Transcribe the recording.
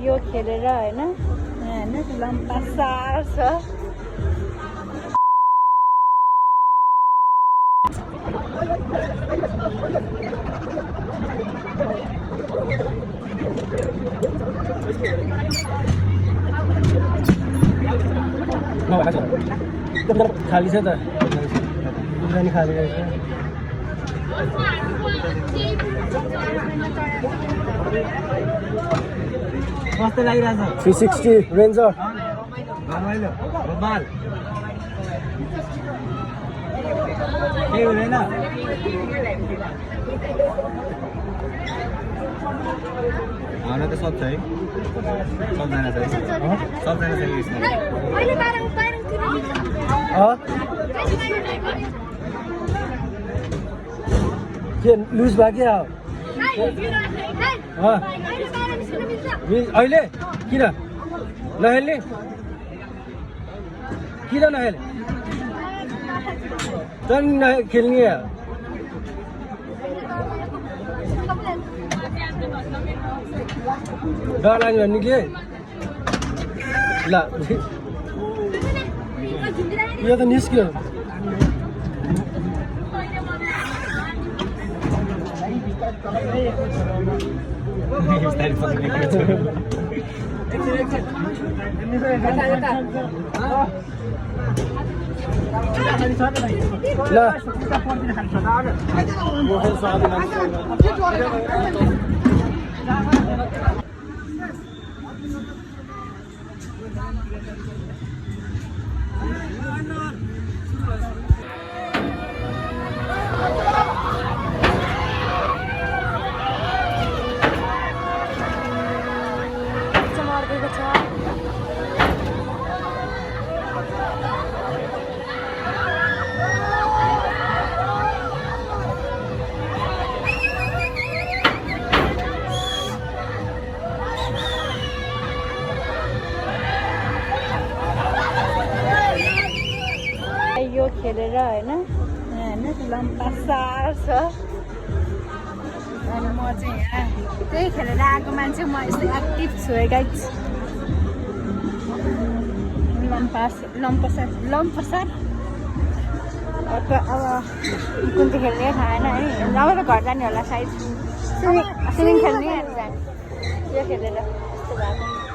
यो खेलेर हैन हेर्नु लम्बा सार छ खाली छ त बिरानी खाली रहेछ कस्तो लागिरहेछ 360 रेन्जर रमाइलो बबाल के हुँदैन आउन त सब छ है सबजना छ सबजना छ यसमा के लुज भयो क्या अहिले किन नखेल्ने किन नखेल्ने झन् खेल्ने डर लाग्यो भने के ल यो त निस्क्यो यो खेलेर हैन हेर्नु लम्बा सार छ अनि म चाहिँ यहाँ त्यही खेलेर आएको मान्छे म यस्तो एक्टिभ छु है गाइस लम्पसार अब कुन चाहिँ खेल्ने थाहा छैन है अब त घर जाने होला सायद स्विमिङ खेल्ने यो खेलेर यस्तो भएको